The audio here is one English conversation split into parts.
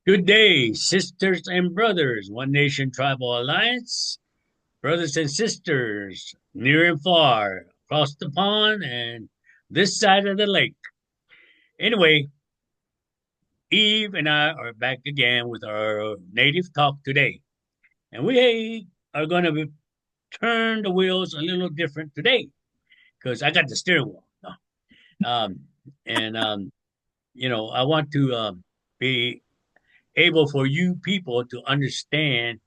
Good day, sisters and brothers, One Nation Tribal Alliance, brothers and sisters, near and far, across the pond and this side of the lake. Anyway, Eve and I are back again with our native talk today. And we are going to turn the wheels a little different today because I got the steering wheel. No. Um, and I want to be able for you people to understand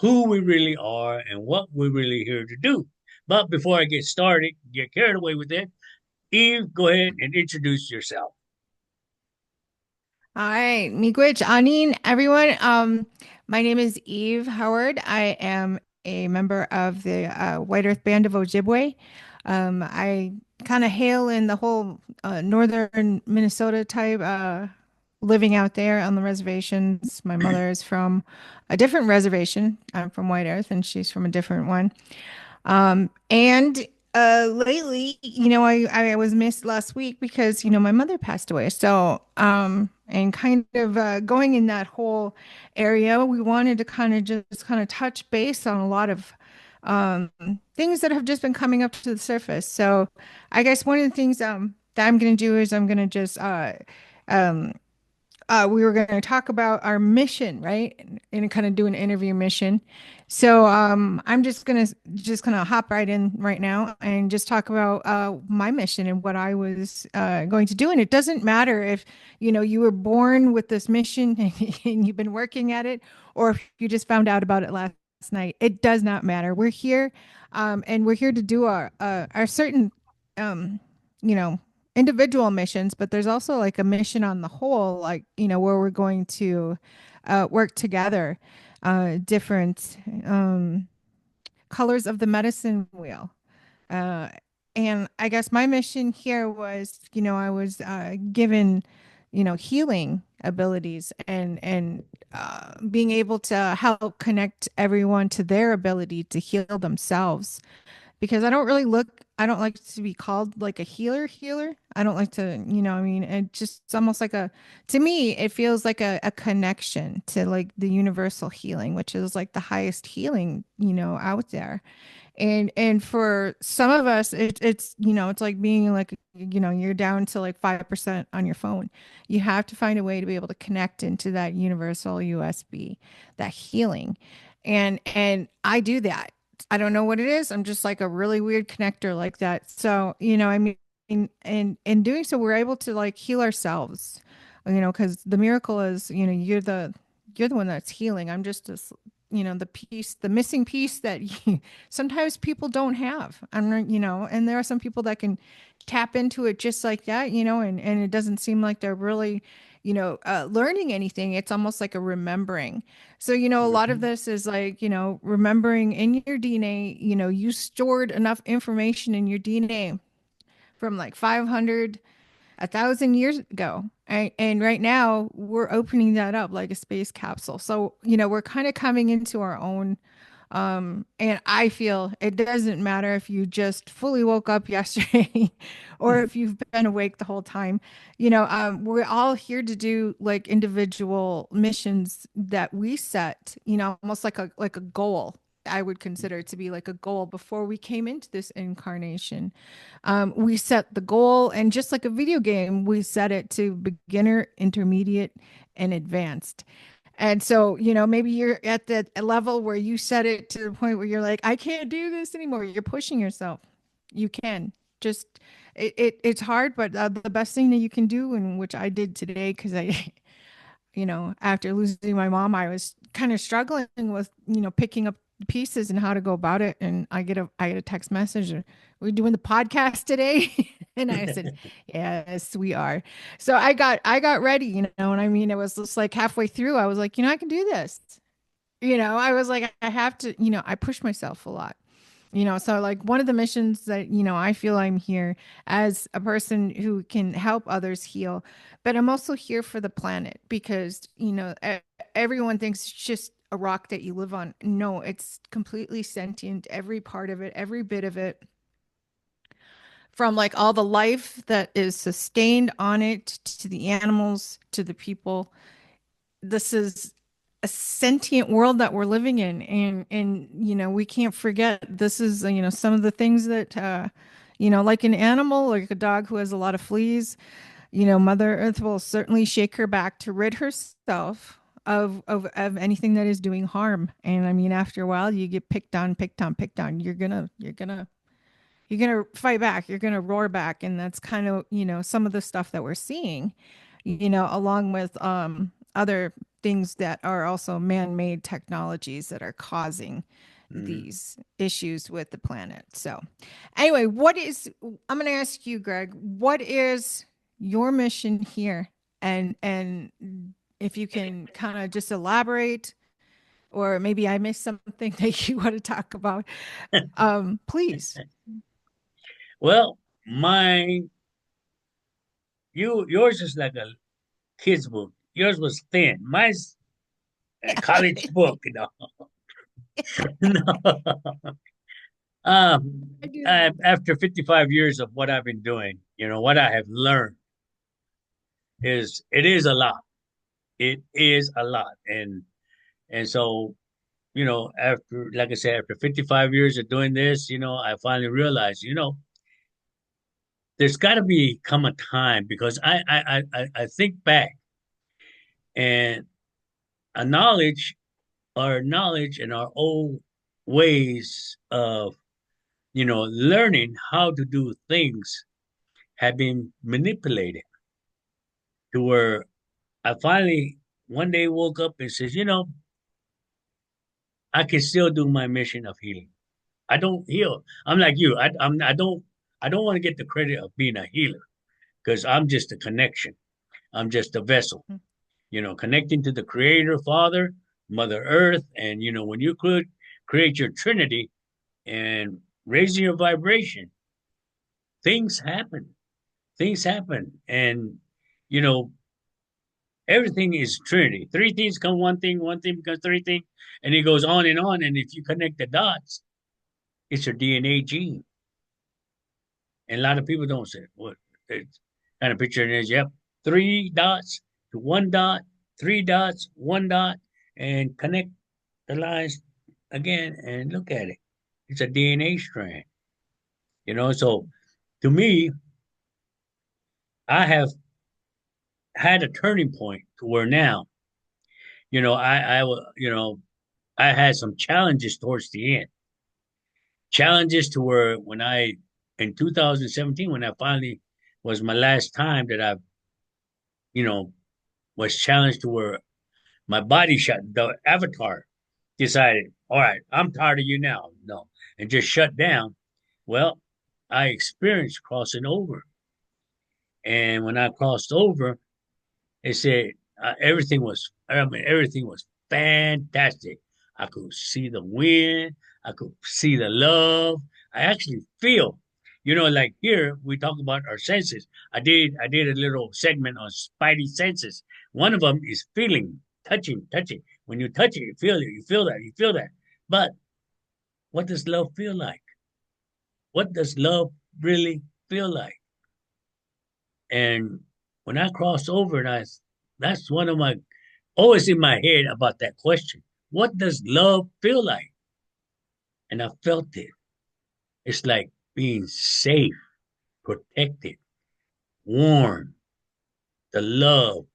who we really are and what we're really here to do. But before I get started, get carried away with it, Eve, go ahead and introduce yourself. All right, Miigwech, Anin, everyone. My name is Eve Howard. I am a member of the White Earth Band of Ojibwe. I kind of hail in the whole northern Minnesota type, living out there on the reservations. My mother is from a different reservation. I'm from White Earth, and she's from a different one. And lately, I was missed last week because, my mother passed away. So, and kind of going in that whole area, we wanted to kind of just kind of touch base on a lot of um, things that have just been coming up to the surface. So, I guess one of the things that I'm going to do is I'm going to just um, we were going to talk about our mission, right? And kind of do an interview mission. So I'm just gonna hop right in right now and just talk about my mission and what I was going to do. And it doesn't matter if you were born with this mission and you've been working at it, or if you just found out about it last night. It does not matter. We're here, and we're here to do our certain um, you know individual missions, but there's also like a mission on the whole, like, where we're going to work together, different colors of the medicine wheel. Uh, and I guess my mission here was, I was given, healing abilities and being able to help connect everyone to their ability to heal themselves because I don't like to be called like a healer. I don't like to, I mean, it just, it's almost like to me, it feels like a connection to like the universal healing, which is like the highest healing, out there. And for some of us, it's, it's like being like, you're down to like 5% on your phone. You have to find a way to be able to connect into that universal USB, that healing. And I do that. I don't know what it is. I'm just like a really weird connector like that. So, I mean, in doing so, we're able to like heal ourselves, because the miracle is, you're the one that's healing. I'm just this, the missing piece that sometimes people don't have. And there are some people that can tap into it just like that, and it doesn't seem like they're really, learning anything. It's almost like a remembering. So, a lot of Mhm. this is like, remembering in your DNA, you stored enough information in your DNA from like 500, 1,000 years ago. And right now we're opening that up like a space capsule. So, we're kind of coming into our own. And I feel it doesn't matter if you just fully woke up yesterday or if you've been awake the whole time. We're all here to do like individual missions that we set, almost like a goal. I would consider it to be like a goal before we came into this incarnation. We set the goal, and just like a video game, we set it to beginner, intermediate, and advanced. And so, maybe you're at the level where you set it to the point where you're like, I can't do this anymore. You're pushing yourself. You can just, it's hard, but the best thing that you can do, and which I did today, because I, after losing my mom, I was kind of struggling with, picking up pieces and how to go about it. And I get a text message, "Are we doing the podcast today?" And I said, "Yes, we are." So I got ready, and I mean, it was just like halfway through, I was like, I can do this. I was like, I have to, I push myself a lot. So like one of the missions that, I feel I'm here as a person who can help others heal, but I'm also here for the planet because, everyone thinks it's just a rock that you live on. No, it's completely sentient, every part of it, every bit of it, from like all the life that is sustained on it to the animals to the people. this is a sentient world that we're living in, and we can't forget this is some of the things that like an animal, like a dog who has a lot of fleas. Mother Earth will certainly shake her back to rid herself of anything that is doing harm. And I mean, after a while, you get picked on, picked on, picked on. You're gonna fight back. You're gonna roar back, and that's kind of some of the stuff that we're seeing. Along with other things that are also man-made technologies that are causing Mm. these issues with the planet. So, anyway, I'm going to ask you, Greg, what is your mission here? And if you can kind of just elaborate, or maybe I missed something that you want to talk about, please. Well, mine, yours is like a kid's book. Yours was thin. Mine's a college book, you know. I do. After 55 years of what I've been doing, what I have learned is it is a lot. It is a lot, and so after, like I said, after 55 years of doing this, I finally realized, there's got to be come a time because I think back and a knowledge, our knowledge and our old ways of learning how to do things have been manipulated to where I finally one day woke up and says, I can still do my mission of healing. I don't heal. I'm like you. I don't want to get the credit of being a healer because I'm just a connection. I'm just a vessel, connecting to the creator, father, mother earth. And, when you could create your trinity and raising your vibration, things happen. Things happen. And, you know, everything is trinity. Three things come one thing becomes three things, and it goes on and on. And if you connect the dots, it's your DNA gene. And a lot of people don't say what it's kind of picture it is. Yep, three dots to one dot, three dots, one dot, and connect the lines again and look at it. It's a DNA strand, So to me, I have had a turning point to where now, I had some challenges towards the end. Challenges to where when in 2017, when I finally was my last time that I, you know, was challenged to where my body shut, the avatar decided, all right, I'm tired of you now. No, and just shut down. Well, I experienced crossing over. And when I crossed over, they said everything was fantastic. I could see the wind. I could see the love. I actually feel, like here we talk about our senses. I did a little segment on spidey senses. One of them is feeling, touching. When you touch it, you feel that, you feel that. But what does love feel like? What does love really feel like? And when I crossed over, that's one of my always in my head about that question. What does love feel like? And I felt it. It's like being safe, protected, warm, the love,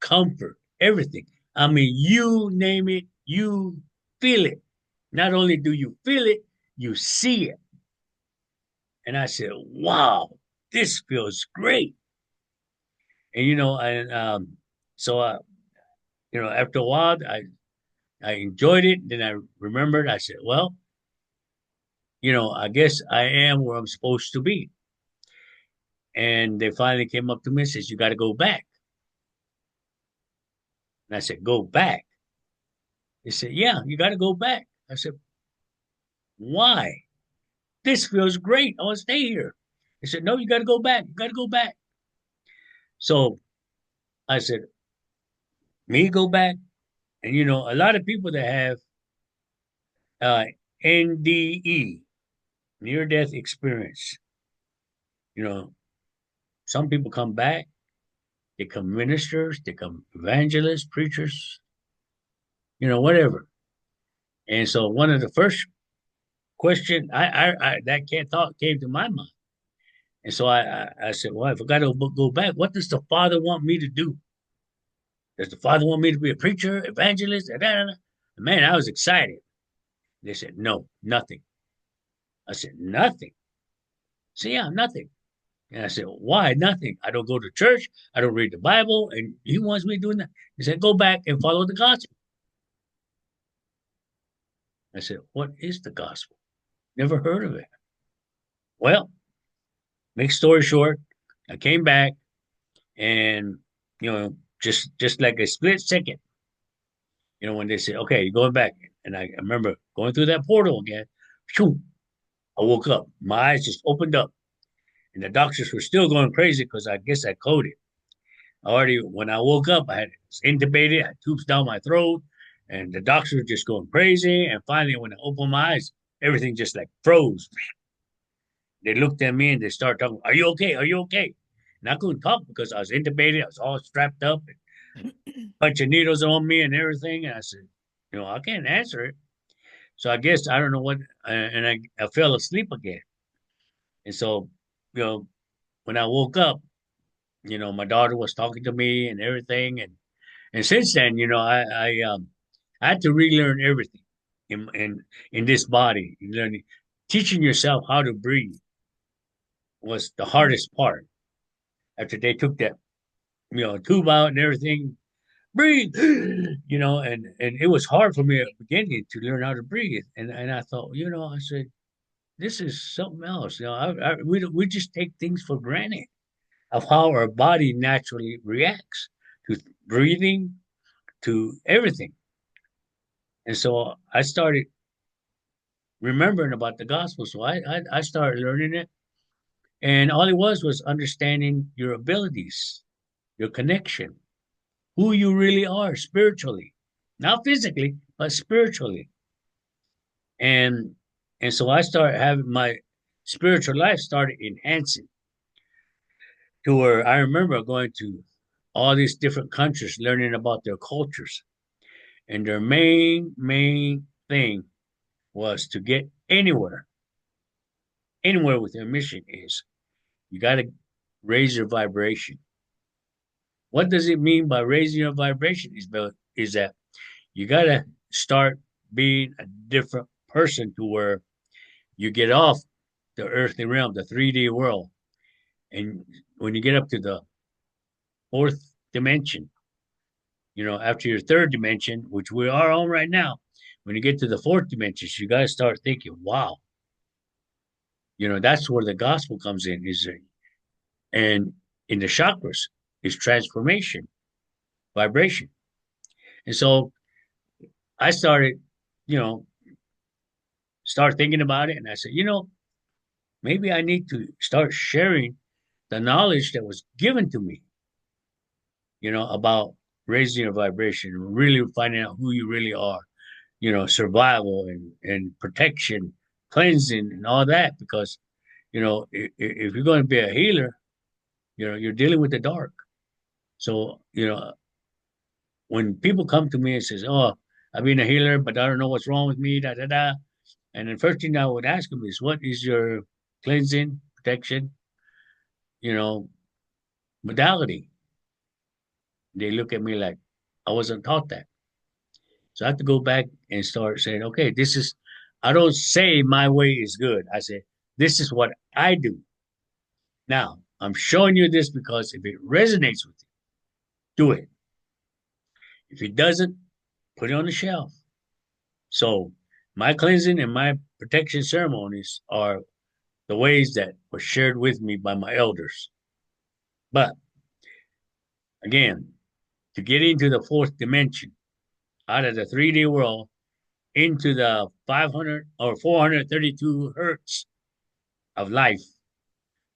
comfort, everything. I mean, you name it, you feel it. Not only do you feel it, you see it. And I said, wow, this feels great. And, so, after a while, I enjoyed it. Then I remembered, I said, well, I guess I am where I'm supposed to be. And they finally came up to me and says, you got to go back. And I said, go back. They said, yeah, you got to go back. I said, why? This feels great. I want to stay here. They said, no, you got to go back. You got to go back. So I said, me go back. And, a lot of people that have uh, NDE, near death experience, you know, some people come back They come ministers, they come evangelists, preachers, whatever. And so one of the first question I that can't thought came to my mind. And so I said, well, if I got to go back, what does the Father want me to do? Does the Father want me to be a preacher, evangelist? Da, da, da? Man, I was excited. They said, no, nothing. I said, nothing. So yeah, nothing. And I said, why nothing? I don't go to church. I don't read the Bible. And he wants me doing that. He said, go back and follow the gospel. I said, what is the gospel? Never heard of it. Well, make story short, I came back and, just like a split second, when they said, okay, you're going back. And I remember going through that portal again. Shoo, I woke up. My eyes just opened up. And the doctors were still going crazy because I guess I coded. Already, when I woke up, I was intubated, I had tubes down my throat, and the doctors were just going crazy. And finally, when I opened my eyes, everything just like froze. They looked at me and they started talking, are you okay? Are you okay? And I couldn't talk because I was intubated. I was all strapped up, and a bunch of needles on me and everything. And I said, I can't answer it. So I guess I don't know what, and I fell asleep again. And so, you know, when I woke up, my daughter was talking to me and everything, and since then, I had to relearn everything in this body. Learning, teaching yourself how to breathe was the hardest part. After they took that tube out and everything, breathe, and it was hard for me at the beginning to learn how to breathe. And I thought, I said, this is something else. We just take things for granted of how our body naturally reacts to breathing, to everything. And so I started remembering about the gospel. So I started learning it. And all it was understanding your abilities, your connection, who you really are spiritually, not physically, but spiritually. And and so I started having my spiritual life started enhancing to where I remember going to all these different countries, learning about their cultures. And their main thing was to get anywhere with their mission is you got to raise your vibration. What does it mean by raising your vibration? Is that you got to start being a different person to where you get off the earthly realm, the 3D world. And when you get up to the fourth dimension, after your third dimension, which we are on right now, when you get to the fourth dimension, you got to start thinking, wow, that's where the gospel comes in, and in the chakras is transformation, vibration. And so I started, you know, start thinking about it. And I said, maybe I need to start sharing the knowledge that was given to me, about raising your vibration, really finding out who you really are, survival and protection, cleansing and all that. Because, if you're going to be a healer, you're dealing with the dark. So, when people come to me and says, "Oh, I've been a healer, but I don't know what's wrong with me," da da da, and the first thing I would ask them is, "What is your cleansing, protection, you know, modality?" They look at me like I wasn't taught that. So I have to go back and start saying, "Okay, this is." I don't say my way is good. I say this is what I do. Now I'm showing you this because if it resonates with you, do it. If it doesn't, put it on the shelf. So my cleansing and my protection ceremonies are the ways that were shared with me by my elders. But again, to get into the fourth dimension, out of the 3D world into the 500 or 432 hertz of life,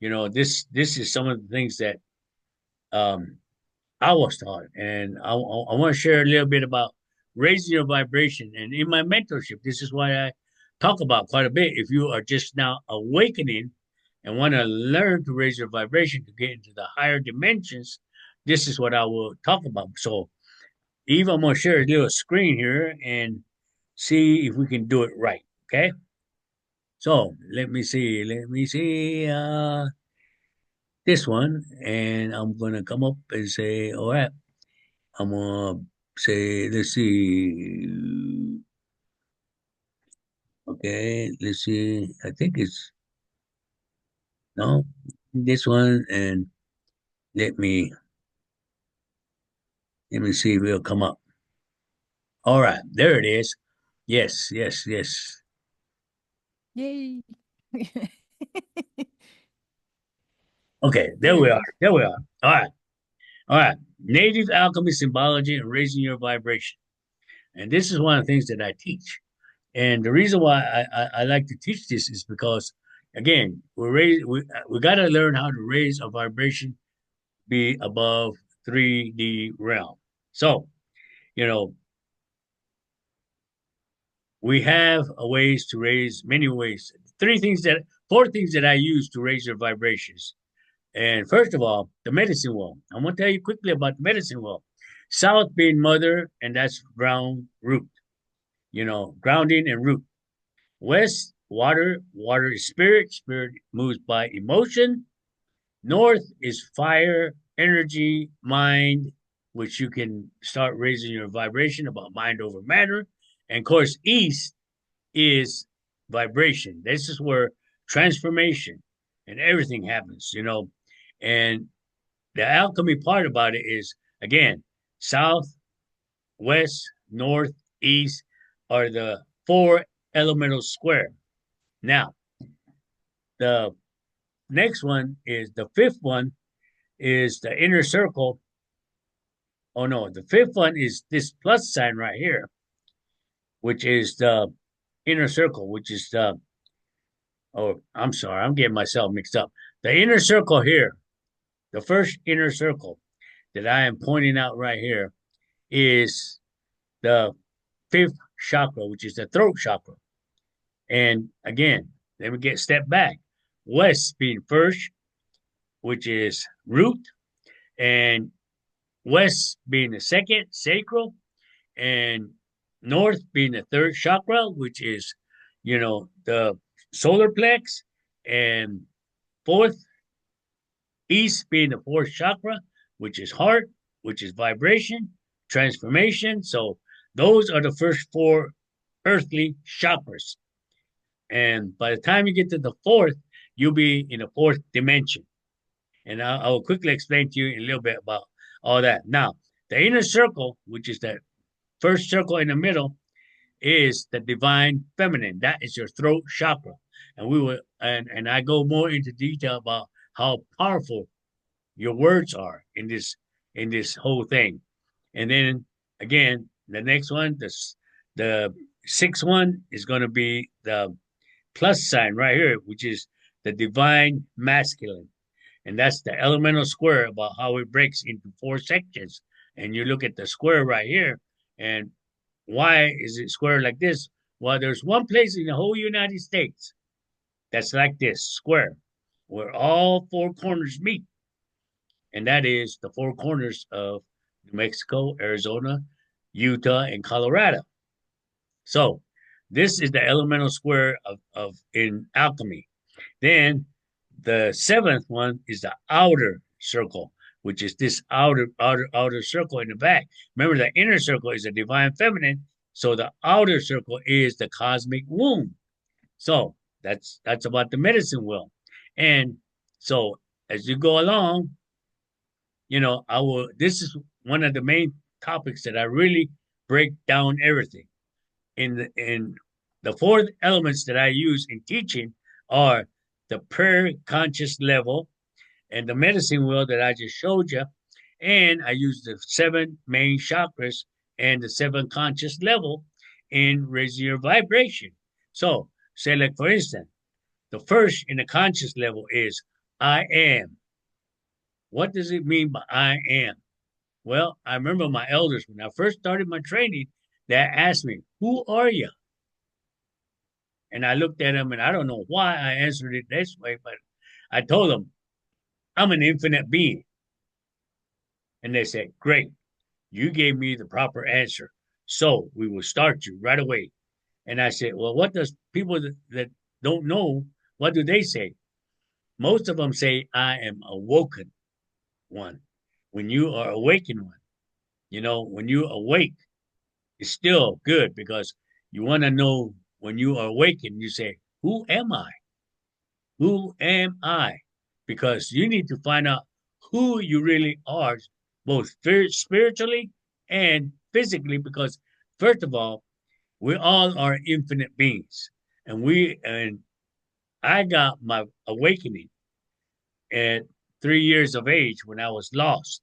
this is some of the things that um, I was taught, and I want to share a little bit about raising your vibration. And in my mentorship, this is why I talk about quite a bit. If you are just now awakening and want to learn to raise your vibration to get into the higher dimensions, this is what I will talk about. So, Eve, I'm going to share a little screen here and see if we can do it right. Okay. So let me see. Let me see this one. And I'm going to come up and say, all right, I'm going to say, let's see. Okay. Let's see. I think it's, no, this one. And let me, let me see if it'll come up. All right. There it is. Yes, yes, yes. Yay. Okay, there There we it are. is. There we are. All right. All right. Native alchemy symbology and raising your vibration. And this is one of the things that I teach. And the reason why I like to teach this is because, again, we got to learn how to raise our vibration, be above 3D realm. So, you know, we have a ways to raise many ways. Four things that I use to raise your vibrations. And first of all, the medicine wheel. I'm going to tell you quickly about the medicine wheel. South being mother, and that's ground root, grounding and root. West, water. Water is spirit. Spirit moves by emotion. North is fire, energy, mind, which you can start raising your vibration about mind over matter. And of course, east is vibration. This is where transformation and everything happens. And the alchemy part about it is, again, south, west, north, east are the four elemental square. Now, the next one is the fifth one is the inner circle. Oh no, the fifth one is this plus sign right here, which is the inner circle, which is the, oh, I'm sorry, I'm getting myself mixed up. The inner circle here, the first inner circle that I am pointing out right here is the fifth chakra, which is the throat chakra. And again, let me get step back. West being first, which is root, and west being the second, sacral, and north being the third chakra, which is, the solar plex, and fourth, east being the fourth chakra, which is heart, which is vibration, transformation. So those are the first four earthly chakras. And by the time you get to the fourth, you'll be in the fourth dimension. And I will quickly explain to you in a little bit about all that. Now, the inner circle, which is the first circle in the middle, is the divine feminine. That is your throat chakra. And and I go more into detail about how powerful your words are in this whole thing. And then again, the next one, the sixth one is going to be the plus sign right here, which is the divine masculine. And that's the elemental square about how it breaks into four sections. And you look at the square right here, and why is it square like this? Well, there's one place in the whole United States that's like this square, where all four corners meet, and that is the four corners of New Mexico, Arizona, Utah, and Colorado. So this is the elemental square of in alchemy. Then the seventh one is the outer circle, which is this outer circle in the back. Remember, the inner circle is the divine feminine, so the outer circle is the cosmic womb. So that's about the medicine wheel. And so as you go along, I will. This is one of the main topics that I really break down everything in the four elements that I use in teaching are the prayer conscious level and the medicine wheel that I just showed you. And I use the seven main chakras and the seven conscious level in raising your vibration. So, say, like, for instance, the first in the conscious level is I am. What does it mean by I am? Well, I remember my elders, when I first started my training, they asked me, "Who are you?" And I looked at him, and I don't know why I answered it this way, but I told him, I'm an infinite being. And they said, great, you gave me the proper answer. So we will start you right away. And I said, well, what does people that don't know, what do they say? Most of them say, I am awoken one. When you are awakened one, when you awake, it's still good because you want to know when you are awakened, you say, who am I? Who am I? Because you need to find out who you really are, both spiritually and physically. Because, first of all, we all are infinite beings. And I got my awakening at 3 years of age when I was lost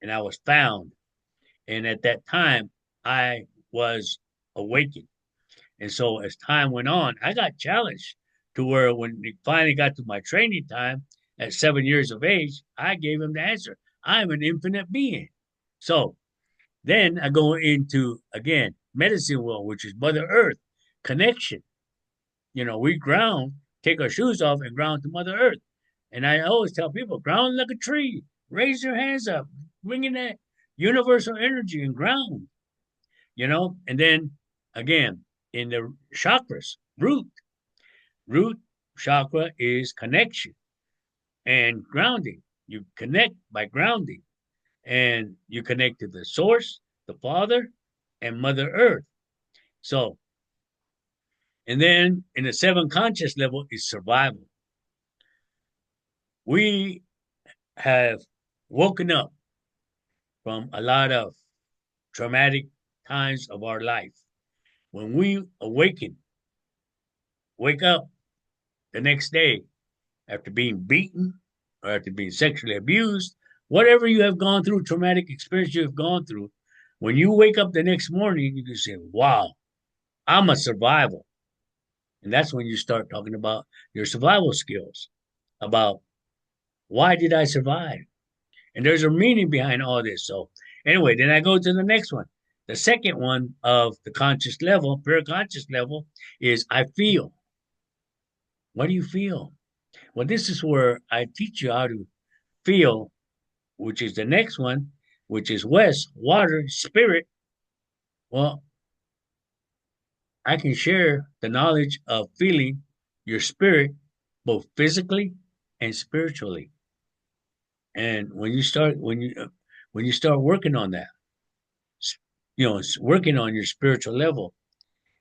and I was found. And at that time, I was awakened. And so as time went on, I got challenged to where when it finally got to my training time at 7 years of age, I gave him the answer. I'm an infinite being. So then I go into, again, medicine world, which is Mother Earth, connection. We ground, take our shoes off and ground to Mother Earth. And I always tell people, ground like a tree, raise your hands up, bring in that universal energy and ground. And then again, in the chakras, root chakra is connection and grounding. You connect by grounding and you connect to the source, the Father, and Mother Earth. So, and then in the seven conscious level is survival. We have woken up from a lot of traumatic times of our life. When we awaken, wake up the next day after being beaten or after being sexually abused, whatever you have gone through, traumatic experience you have gone through, when you wake up the next morning, you can say, wow, I'm a survivor. And that's when you start talking about your survival skills, about why did I survive? And there's a meaning behind all this. So, anyway, then I go to the next one. The second one of the conscious level, pure conscious level, is I feel. What do you feel? Well, this is where I teach you how to feel, which is the next one, which is West, water, spirit. Well, I can share the knowledge of feeling your spirit both physically and spiritually. And when you start working on that, working on your spiritual level,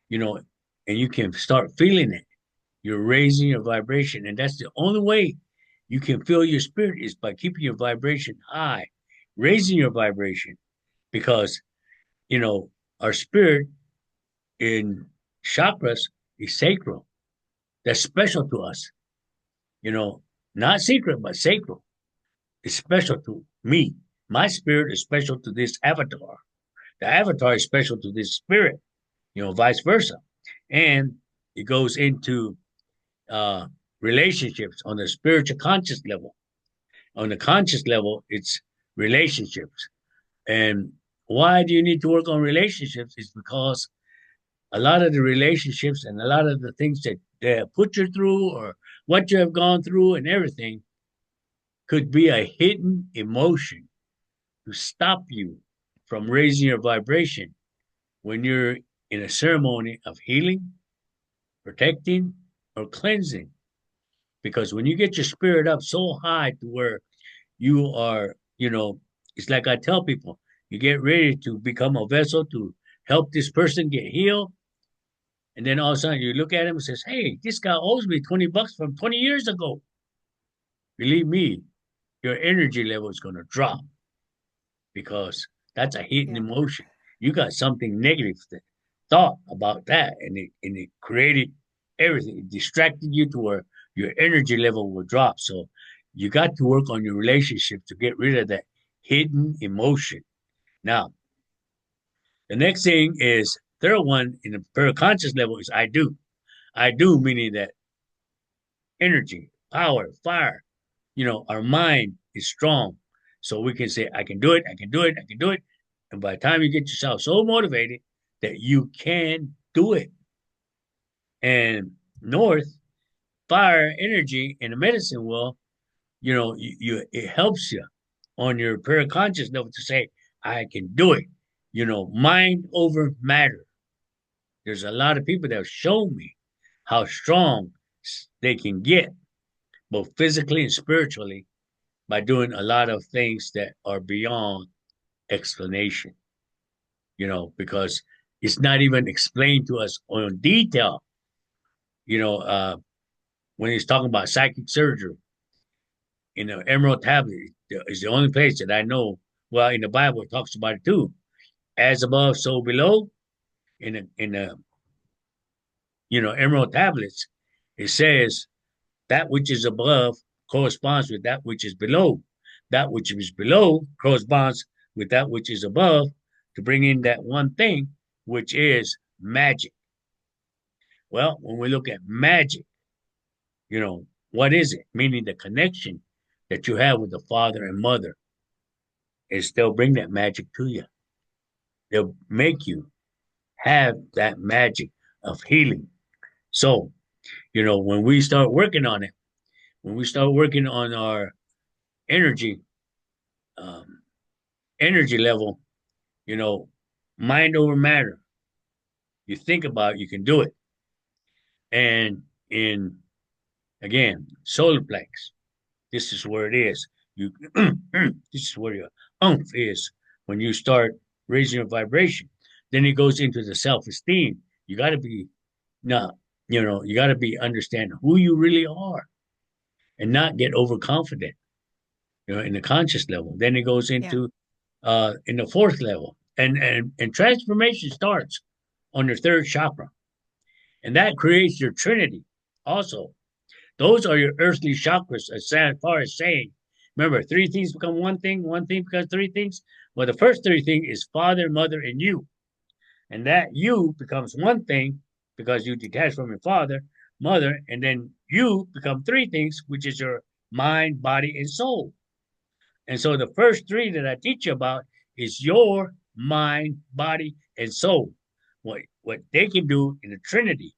you know, and you can start feeling it. You're raising your vibration, and that's the only way you can feel your spirit is by keeping your vibration high, raising your vibration, because you know our spirit in chakras is sacral. That's special to us. You know, not secret, but sacral. It's special to me. My spirit is special to this avatar. The avatar is special to this spirit. Vice versa. And it goes into uh, relationships on the spiritual conscious level. On the conscious level, it's relationships. And why do you need to work on relationships? It's because a lot of the relationships and a lot of the things that they have put you through or what you have gone through and everything could be a hidden emotion to stop you from raising your vibration when you're in a ceremony of healing, protecting, or cleansing. Because when you get your spirit up so high to where you are, it's like I tell people, you get ready to become a vessel to help this person get healed. And then all of a sudden you look at him and says, hey, this guy owes me $20 from 20 years ago. Believe me, your energy level is going to drop because that's a hidden Yeah. emotion. You got something negative thought about that, and it created everything. It distracted you to where your energy level will drop. So you got to work on your relationship to get rid of that hidden emotion. Now, the next thing is third one in the paraconscious level is I do. I do meaning that energy, power, fire. Our mind is strong. So we can say, I can do it, I can do it, I can do it. And by the time you get yourself so motivated that you can do it. And north, fire energy in the medicine world, it helps you. on your paraconscious level to say, I can do it. Mind over matter. There's a lot of people that have shown me how strong they can get, both physically and spiritually, by doing a lot of things that are beyond explanation, because it's not even explained to us on detail. You know, uh, when he's talking about psychic surgery, Emerald Tablet is the only place that I know. Well, in the Bible, it talks about it too. As above, so below. In the Emerald Tablets, it says that which is above corresponds with that which is below. That which is below corresponds with that which is above to bring in that one thing, which is magic. Well, when we look at magic, what is it? Meaning the connection that you have with the father and mother is they'll bring that magic to you. They'll make you have that magic of healing. So, when we start working on it, when we start working on our energy, um, energy level, you know, mind over matter, you think about it, you can do it. And in, again, solar plex, this is where it is. You, this is where your umph is when you start raising your vibration. Then it goes into the self esteem. You got to be not, you got to be understand who you really are and not get overconfident, in the conscious level. Then it goes Yeah. into in the fourth level, and transformation starts on your third chakra, and that creates your trinity. Also, those are your earthly chakras, as far as saying. Remember, three things become one thing becomes three things. Well, the first three things is father, mother, and you. And that you becomes one thing because you detach from your father, mother, and then you become three things, which is your mind, body, and soul. And so the first three that I teach you about is your mind, body, and soul. What they can do in the Trinity.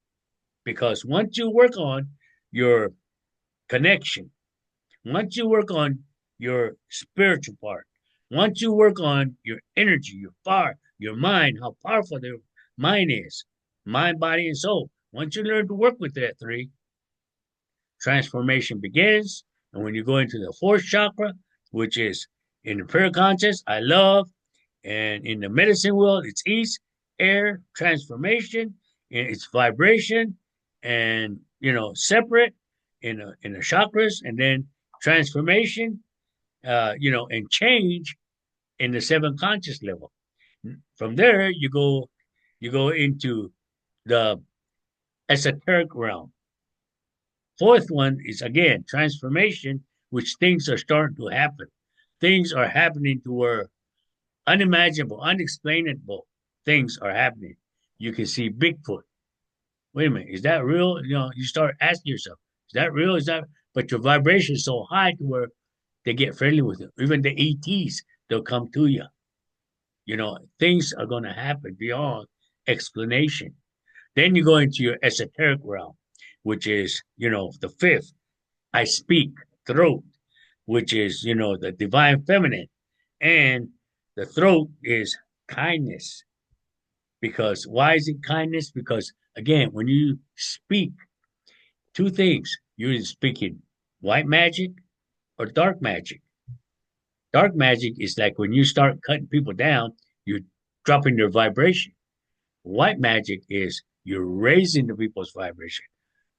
Because once you work on your connection, once you work on your spiritual part, once you work on your energy, your fire, your mind, how powerful the mind is, mind, body, and soul. Once you learn to work with that three, transformation begins. And when you go into the fourth chakra, which is in the pure conscious, I love, and in the medicine world, it's east, air, transformation, and it's vibration, and separate in the chakras, and then transformation, and change in the seven conscious level. From there, you go into the esoteric realm. Fourth one is again transformation, which things are starting to happen. Things are happening to where unimaginable, unexplainable things are happening. You can see Bigfoot. Wait a minute, is that real? You start asking yourself, is that real? Is that? But your vibration is so high to where they get friendly with it. Even the ETs, they'll come to you. Things are going to happen beyond explanation. Then you go into your esoteric realm, which is, the fifth. I speak, throat, which is, the divine feminine. And the throat is kindness. Because why is it kindness? Because again, when you speak, two things, you're speaking white magic or dark magic. Dark magic is like when you start cutting people down, you're dropping their vibration. White magic is you're raising the people's vibration.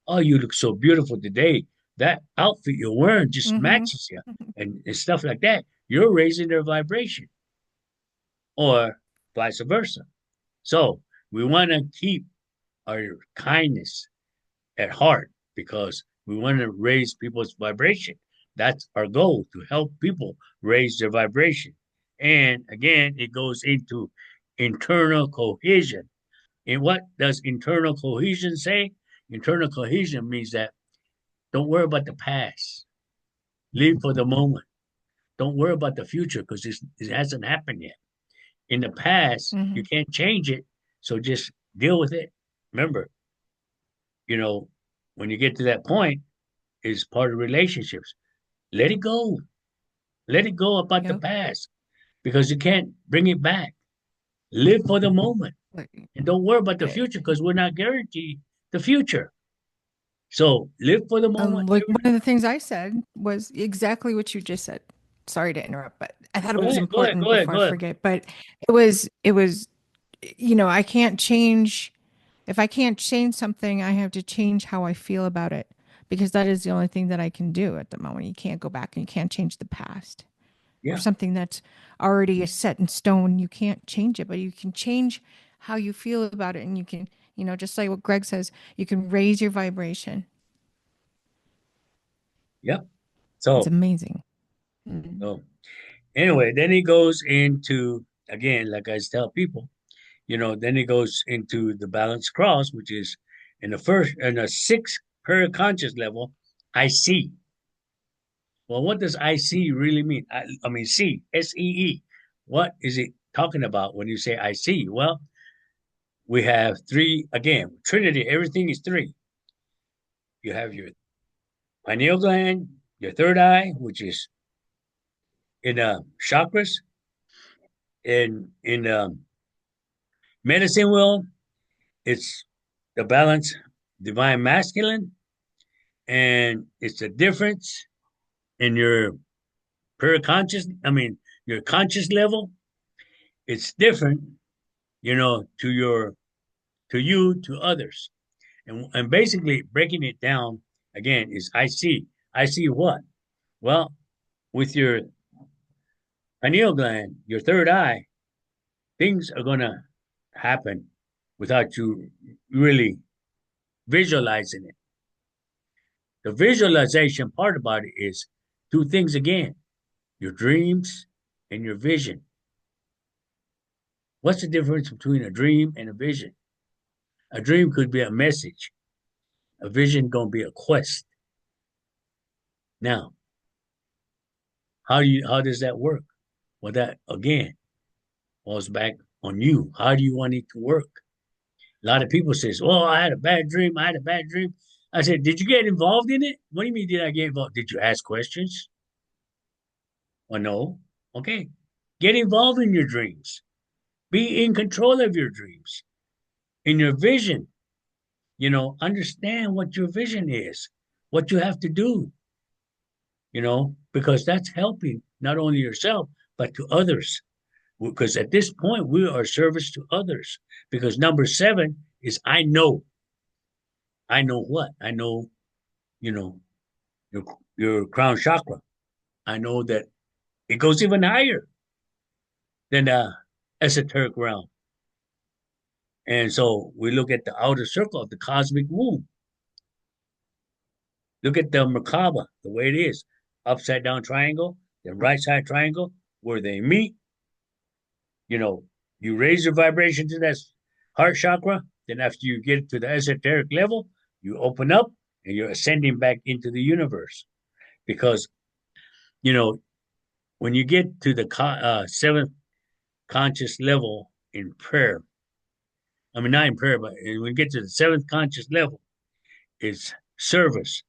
Oh, you look so beautiful today. That outfit you're wearing just Mm-hmm. matches you, and stuff like that. You're raising their vibration, or vice versa. So we want to keep our kindness at heart because we want to raise people's vibration. That's our goal, to help people raise their vibration. And again, it goes into internal cohesion. And what does internal cohesion say? Internal cohesion means that don't worry about the past. Live for the moment. Don't worry about the future because it hasn't happened yet. In the past, Mm-hmm. you can't change it. So just deal with it. Remember, you know, when you get to that point, is part of relationships. Let it go. Let it go about the Yep. past because you can't bring it back. Live for the moment Like, and don't worry about the eh, future because we're not guaranteed the future. So live for the moment. like one of the things I said was exactly what you just said. Sorry to interrupt, but I thought it Go was ahead, go ahead, important go ahead, before I go ahead. forget. But it was, I can't change. If I can't change something, I have to change how I feel about it because that is the only thing that I can do at the moment. You can't go back and you can't change the past or Yeah, something that's already set in stone. You can't change it, but you can change how you feel about it. And you can, just like what Greg says, you can raise your vibration. yep. It's So, amazing. Mm. so anyway, then he goes into again, like I tell people, then he goes into the balanced cross, which is in a sixth conscious level, I see. Well, what does I see really mean? I mean, see, SEE. What is it talking about when you say I see? Well, we have three, again, Trinity, everything is three. You have your pineal gland, your third eye, which is in chakras, in medicine world, it's the balance, divine masculine, and it's a difference in your conscious. I mean, your conscious level. It's different, to you, to others, and basically breaking it down again is I see. I see what? Well, with your pineal gland, your third eye, things are gonna happen without you really visualizing it. The visualization part about it is two things again: your dreams and your vision. What's the difference between a dream and a vision? A dream could be a message. A vision gonna be a quest. Now, how does that work? Well, that again falls back on you. How do you want it to work? A lot of people says, "Oh, I had a bad dream. I had a bad dream." I said, "Did you get involved in it? What do you mean? Did I get involved? Did you ask questions? Or no? Okay, get involved in your dreams. Be in control of your dreams, in your vision. Understand what your vision is, what you have to do. Because that's helping not only yourself but to others. Because at this point we are service to others. Because number seven is I know. I know what? I know, you know, your crown chakra. I know that it goes even higher than the esoteric realm. And so we look at the outer circle of the cosmic womb. Look at the Merkaba, the way it is. Upside down triangle, the right side triangle, where they meet, you know, you raise your vibration to that heart chakra. Then after you get to the esoteric level, you open up and you're ascending back into the universe. Because, you know, when you get to the seventh conscious level in prayer, I mean, not in prayer, but when you get to the seventh conscious level, it's service,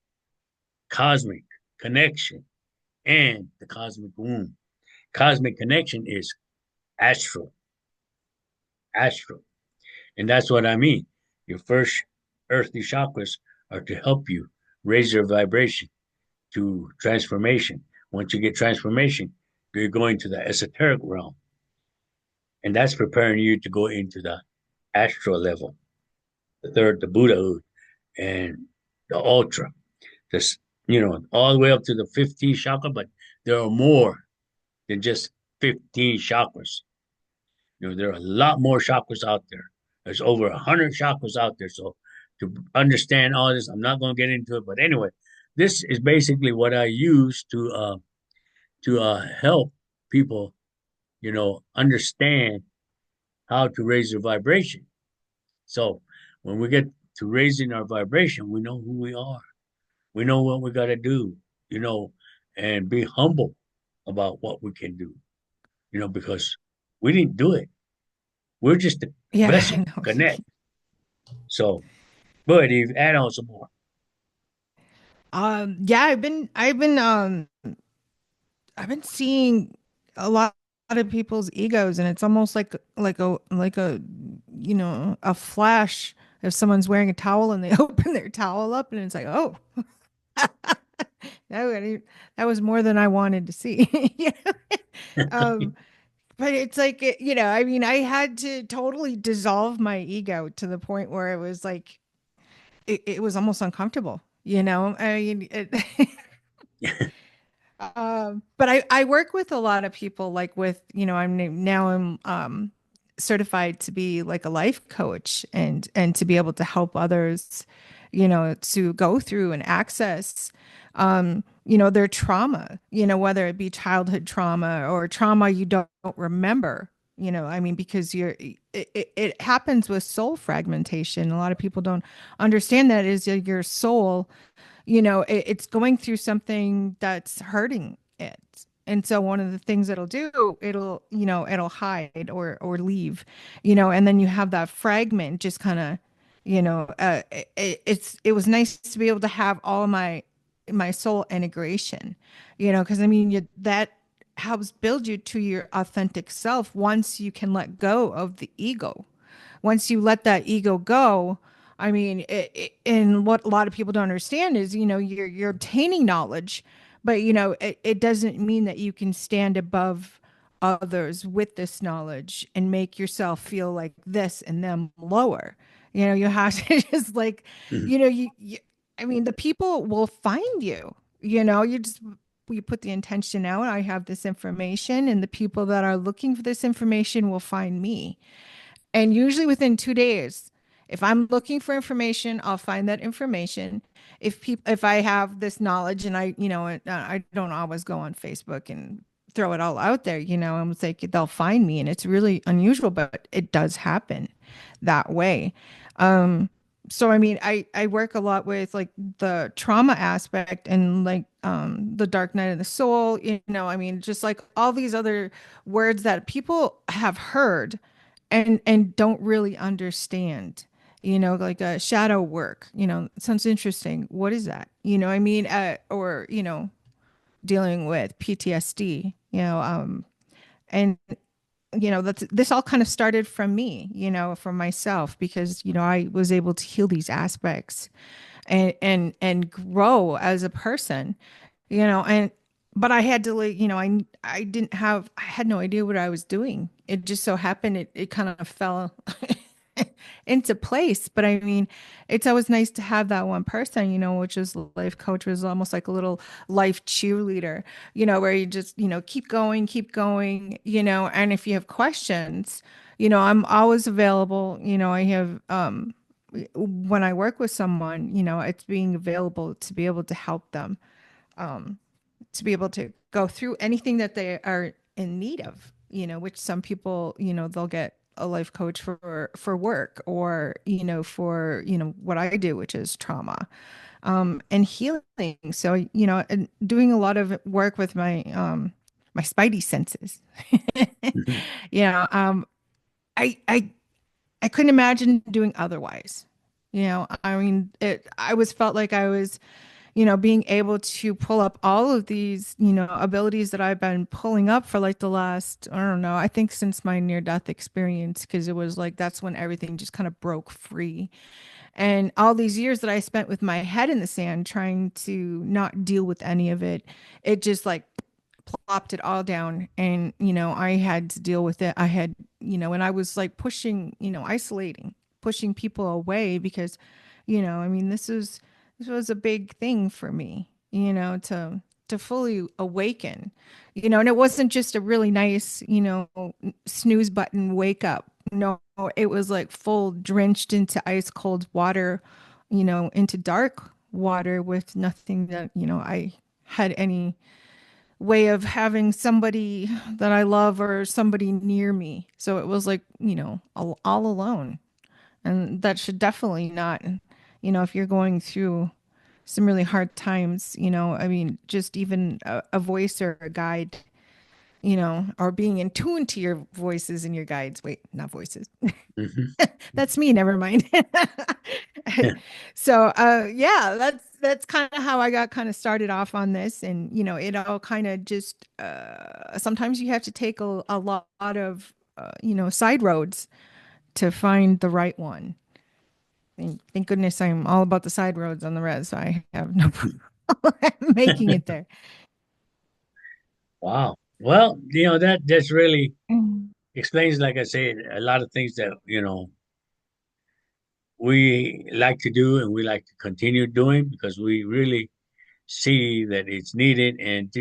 cosmic connection, and the cosmic womb. Cosmic connection is astral, astral. And that's what I mean. Your first earthly chakras are to help you raise your vibration to transformation. Once you get transformation, you're going to the esoteric realm. And that's preparing you to go into the astral level, the third, the Buddhahood, and the ultra. This, all the way up to the 15th chakra, but there are more than just 15 chakras. There are a lot more chakras out there. There's over 100 chakras out there. So to understand all this, I'm not going to get into it. But anyway, this is basically what I use to help people, understand how to raise their vibration. So when we get to raising our vibration, we know who we are. We know what we got to do, you know, and be humble about what we can do, because we didn't do it. We're just a Yeah, I vessel to know. connect. So, go ahead, Eve, add on some more. Yeah, I've been I've been seeing a lot of people's egos, and it's almost like a a flash. If someone's wearing a towel and they open their towel up, and it's like, oh, that was more than I wanted to see. You know? But it's like, I mean, I had to totally dissolve my ego to the point where it was like, it was almost uncomfortable, you know? I mean, but I work with a lot of people, like with, I'm certified to be like a life coach, and to be able to help others, to go through and access, their trauma, whether it be childhood trauma or trauma you don't remember, I mean, because it happens with soul fragmentation. A lot of people don't understand that is your soul, it's going through something that's hurting it. And so one of the things it'll do, it'll hide or leave, and then you have that fragment just kind of, it was nice to be able to have all of my soul integration, because I mean, that helps build you to your authentic self once you can let go of the ego. Once you let that ego go, I mean, and what a lot of people don't understand is, you're obtaining knowledge, but it doesn't mean that you can stand above others with this knowledge and make yourself feel like this and them lower. You have to just like, I mean, the people will find you. You put the intention out. I have this information, and the people that are looking for this information will find me. And usually within 2 days, if I'm looking for information, I'll find that information. If I have this knowledge, and I don't always go on Facebook and throw it all out there, I'm like, they'll find me, and it's really unusual, but it does happen that way. Um, so I mean, I work a lot with like the trauma aspect, and like the dark night of the soul, I mean, just like all these other words that people have heard and don't really understand, like a shadow work, it sounds interesting. What is that? I mean, or dealing with PTSD, and that's this all kind of started from me, from myself, because I was able to heal these aspects and grow as a person, and but I had to like, I had no idea what I was doing. It just so happened it kind of fell into place. But I mean, it's always nice to have that one person, which is life coach, was almost like a little life cheerleader, where you just, keep going, and if you have questions, I'm always available. I have when I work with someone, it's being available to be able to help them, to be able to go through anything that they are in need of, which some people, they'll get a life coach for work, or, for, what I do, which is trauma, and healing. So, and doing a lot of work with my spidey senses. you know, um, I, I, I couldn't imagine doing otherwise. I mean, I was felt like I was, being able to pull up all of these, abilities that I've been pulling up for like the last, I don't know, I think since my near death experience, because it was like that's when everything just kind of broke free. And all these years that I spent with my head in the sand trying to not deal with any of it, it just like plopped it all down. And, I had to deal with it. I had, and I was like pushing, isolating, pushing people away because, I mean, this was a big thing for me, to fully awaken, and it wasn't just a really nice, snooze button wake up. No, it was like full drenched into ice cold water, into dark water with nothing that, I had any way of having somebody that I love or somebody near me. So it was like, all alone. And that should definitely not, if you're going through some really hard times, I mean, just even a voice or a guide, or being in tune to your voices and your guides. Wait, not voices. Mhm. That's me. Never mind. So yeah, that's kind of how I got kind of started off on this. And it all kind of just sometimes you have to take a lot of side roads to find the right one. Thank goodness I'm all about the side roads on the res, so I have no problem making it there. Wow. Well, that's really Mm. explains, like I said, a lot of things that, we like to do and we like to continue doing because we really see that it's needed. And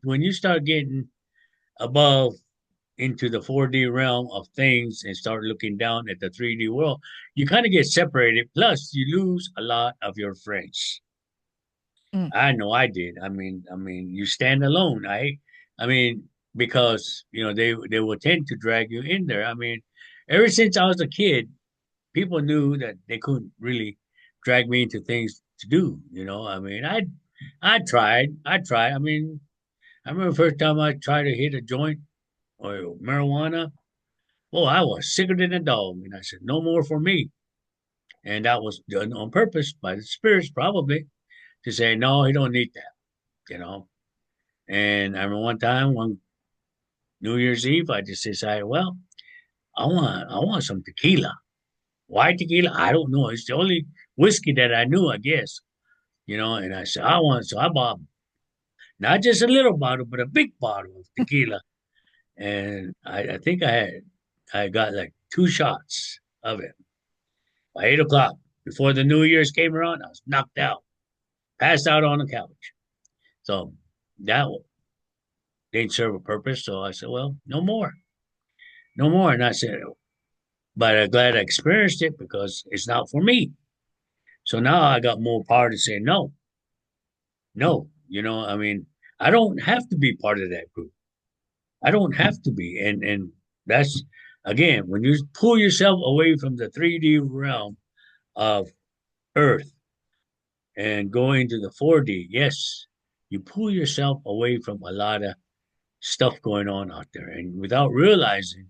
when you start getting above into the 4D realm of things and start looking down at the 3D world, you kind of get separated. Plus, you lose a lot of your friends. Mm. I know I did. I mean, you stand alone. I mean, because they will tend to drag you in there. I mean, ever since I was a kid, people knew that they couldn't really drag me into things to do. I mean, I tried. I tried. I mean, I remember the first time I tried to hit a joint or marijuana. Oh, I was sicker than a dog. And I said, no more for me. And that was done on purpose by the spirits, probably, to say, no, he don't need that, you know. And I remember one time, one New Year's Eve, I just decided, well, I want some tequila. Why tequila? I don't know. It's the only whiskey that I knew, I guess. And I said, so I bought not just a little bottle, but a big bottle of tequila. And I think I got like 2 shots of it. By 8 o'clock, before the New Year's came around, I was knocked out, passed out on the couch. So that didn't serve a purpose. So I said, well, no more, no more. And I said, but I'm glad I experienced it because it's not for me. So now I got more power to say no, no. I mean, I don't have to be part of that group. I don't have to be. And that's again, when you pull yourself away from the 3D realm of Earth and go into the 4D, yes, you pull yourself away from a lot of stuff going on out there. And without realizing,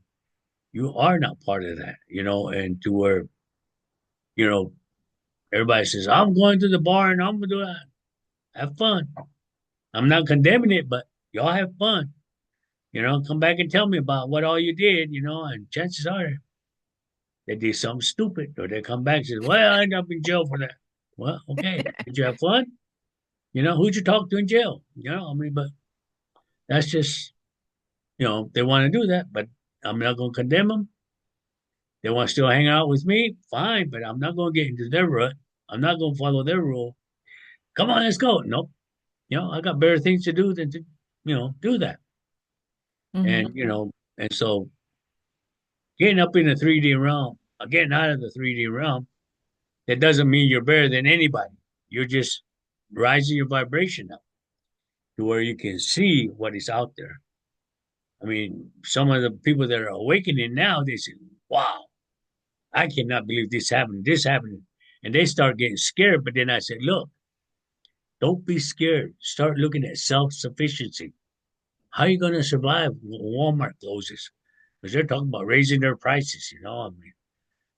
you are not part of that, and to where, you know, everybody says, I'm going to the bar and I'm going to do that. Have fun. I'm not condemning it, but y'all have fun. Come back and tell me about what all you did, and chances are they did something stupid or they come back and say, well, I ended up in jail for that. Well, okay. Did you have fun? Who'd you talk to in jail? I mean, but that's just, they want to do that, but I'm not going to condemn them. They want to still hang out with me, fine, but I'm not going to get into their rut. I'm not going to follow their rule. Come on, let's go. Nope. I got better things to do than to, do that. Hmm. And so getting up in the 3D realm, getting out of the 3D realm, that doesn't mean you're better than anybody. You're just rising your vibration up to where you can see what is out there. I mean, some of the people that are awakening now, they say, wow, I cannot believe this happened. And they start getting scared. But then I said, look, don't be scared. Start looking at self sufficiency. How are you going to survive when Walmart closes? Because they're talking about raising their prices. I mean,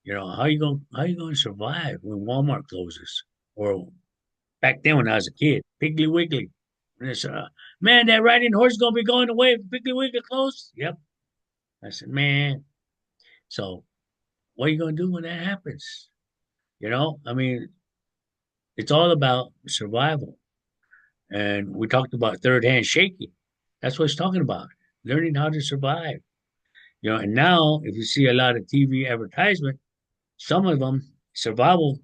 how you going to survive when Walmart closes? Or back then when I was a kid, Piggly Wiggly. And it's, man, that riding horse is going to be going away if Piggly Wiggly closes. Yep. I said, man. So what are you going to do when that happens? I mean, it's all about survival. And we talked about third hand shaking. That's what it's talking about. Learning how to survive. And now if you see a lot of TV advertisement, some of them survival,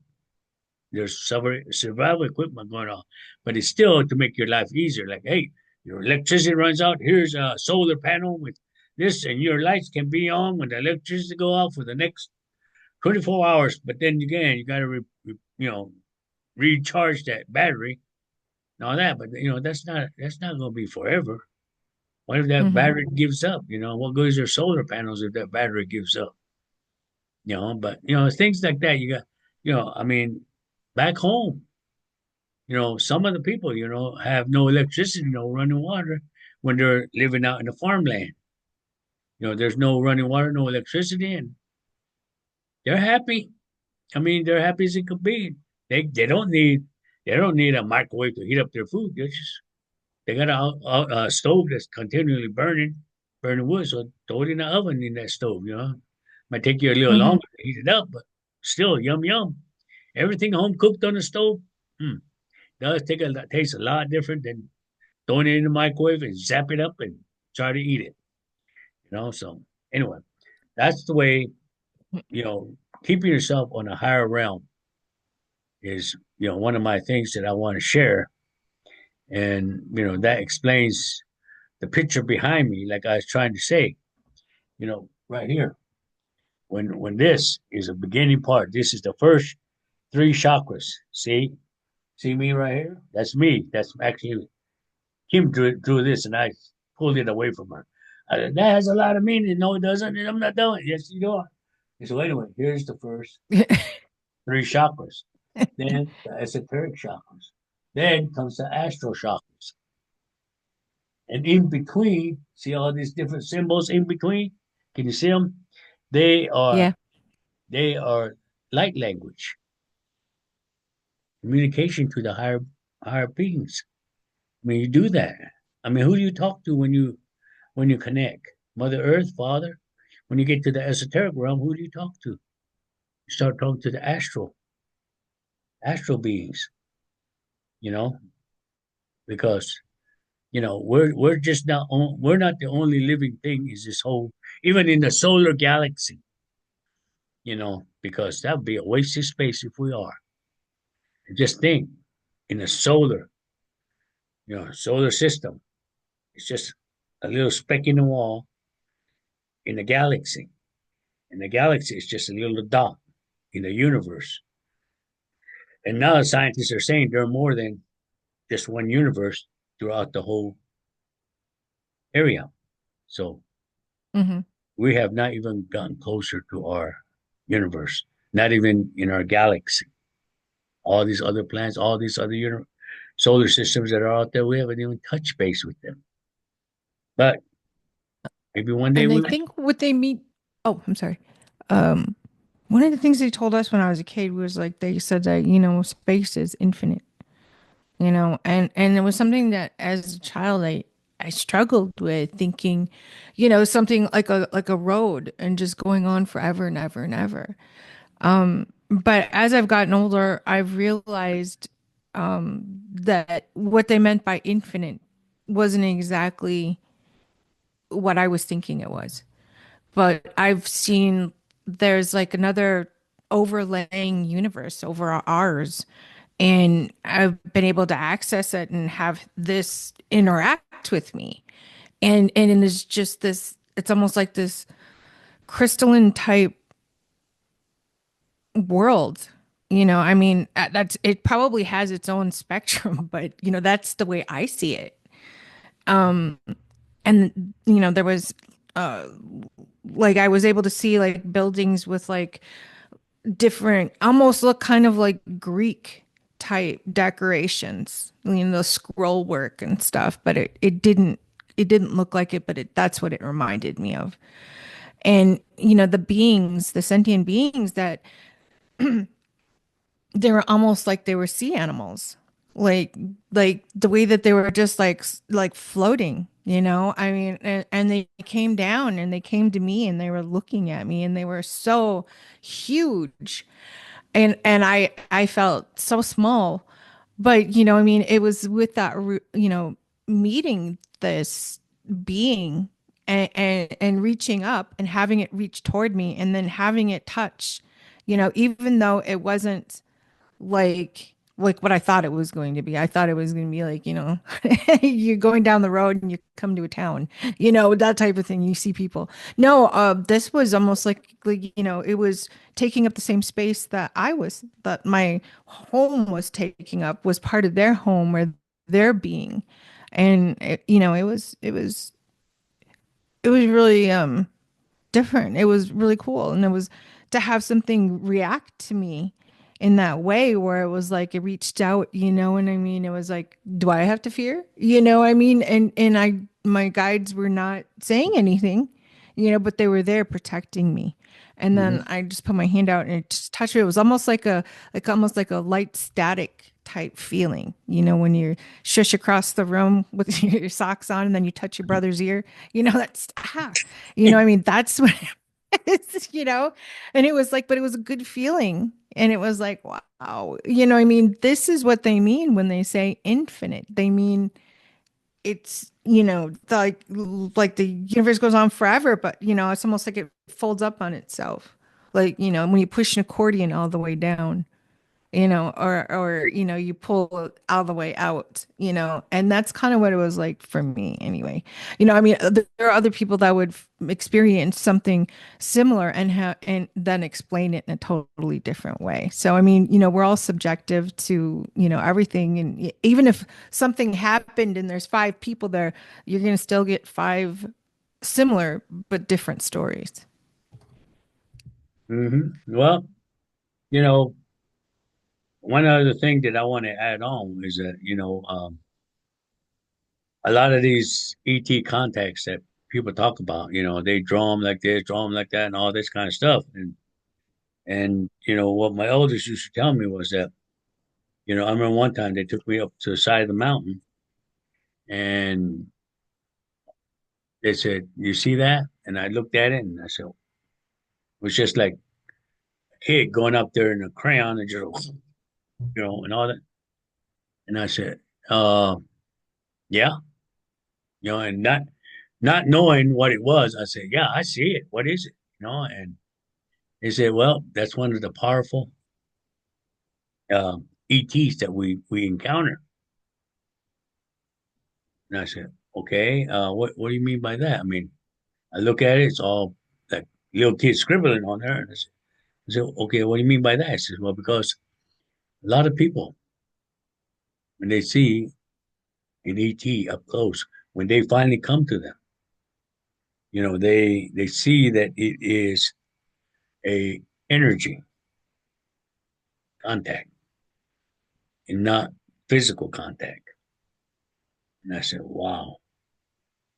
there's survival equipment going on, but it's still to make your life easier. Like, hey, your electricity runs out. Here's a solar panel with this, and your lights can be on when the electricity go out for the next 24 hours. But then again, you got to, recharge that battery and all that. But that's not going to be forever. What if that Hmm. battery gives up? What good is your solar panels if that battery gives up? But things like that. You got, I mean, back home, some of the people, have no electricity, no running water when they're living out in the farmland. There's no running water, no electricity, and they're happy. I mean, they're happy as it could be. They don't need a microwave to heat up their food. They got a stove that's continually burning wood. So throw it in the oven in that stove. Might take you a little Hmm. longer to heat it up, but still yum yum. Everything home cooked on the stove, does taste a lot different than throwing it in the microwave and zap it up and try to eat it. So anyway, that's the way, you know, keeping yourself on a higher realm is, one of my things that I want to share. And, that explains the picture behind me, like I was trying to say, right here. When this is a beginning part, this is the first three chakras. See me right here? That's me. That's actually Kim drew this, and I pulled it away from her. That has a lot of meaning. No, it doesn't. And I'm not doing it. Yes, you are. And so anyway, here's the first three chakras. Then the esoteric chakras. Then comes the astral chakras. And in between, see all these different symbols in between? Can you see them? They are Yeah. they are light language, communication to the higher beings. I mean, you do that. I mean, who do you talk to when you connect? Mother Earth, Father. When you get to the esoteric realm, who do you talk to? You start talking to the astral beings. You know, because we're not the only living thing. Is this whole even in the solar galaxy? Because that would be a waste of space if we are. And just think, in a solar system, it's just a little speck in the wall in the galaxy. And the galaxy is just a little dot in the universe. And now the scientists are saying there are more than just one universe throughout the whole area. So Hmm. we have not even gotten closer to our universe, not even in our galaxy. All these other planets, all these other solar systems that are out there, we haven't even touched base with them. But maybe one day And I we will. think what they mean, oh, I'm sorry. Um, One of the things they told us when I was a kid was like they said that, space is infinite, and it was something that as a child I struggled with thinking, something like a road and just going on forever and ever and ever. But as I've gotten older, I've realized that what they meant by infinite wasn't exactly what I was thinking it was. But I've seen there's like another overlaying universe over ours, and I've been able to access it and have this interact with me. And it is just this, it's almost like this crystalline type world. I mean, that's it probably has its own spectrum, but that's the way I see it. And there was uh like I was able to see like buildings with like different, almost look kind of like Greek type decorations, the scroll work and stuff, but it didn't look like it, but that's what it reminded me of. And the sentient beings that they were almost like they were sea animals, like the way that they were just like floating. I mean, and they came down and they came to me and they were looking at me and they were so huge, and I felt so small. But I mean, it was with that meeting this being, and reaching up and having it reach toward me and then having it touch, even though it wasn't like what I thought it was going to be. I thought it was going to be like, you're going down the road and you come to a town, that type of thing. You see people. No, this was almost like, it was taking up the same space that my home was taking up, was part of their home or their being. And it was really different. It was really cool. And it was to have something react to me in that way where it was like it reached out, and I mean it was like, do I have to fear? I mean, and my guides were not saying anything. but they were there protecting me. And then Hmm. I just put my hand out and it just touched it. It was almost like almost like a light static type feeling, when you shush across the room with your socks on and then you touch your brother's ear, that's, I mean, that's what it's, and it was like, but it was a good feeling. And it was like, wow, I mean, this is what they mean when they say infinite. They mean it's, like the universe goes on forever, but it's almost like it folds up on itself. Like, when you push an accordion all the way down, or you pull it all the way out, and that's kind of what it was like for me anyway. I mean, there are other people that would experience something similar and then explain it in a totally different way. So I mean, we're all subjective to, everything, and even if something happened and there's five people there, you're going to still get five similar but different stories. Well, you know, one other thing that I want to add on is that, a lot of these ET contacts that people talk about, they draw them like this, draw them like that, and all this kind of stuff. And what my elders used to tell me was that, I remember one time they took me up to the side of the mountain and they said, "You see that?" And I looked at it and I said, it was just like a kid going up there in a crayon and just, and all that. And I said, yeah, and not knowing what it was, I said, yeah, I see it. What is it? And they said, well, that's one of the powerful ETs that we encounter. And I said, okay, what do you mean by that? I mean, I look at it, it's all like little kids scribbling on there. And I said, okay, what do you mean by that? I said, well, because a lot of people, when they see an ET up close, when they finally come to them, they see that it is a energy contact and not physical contact. And I said, wow,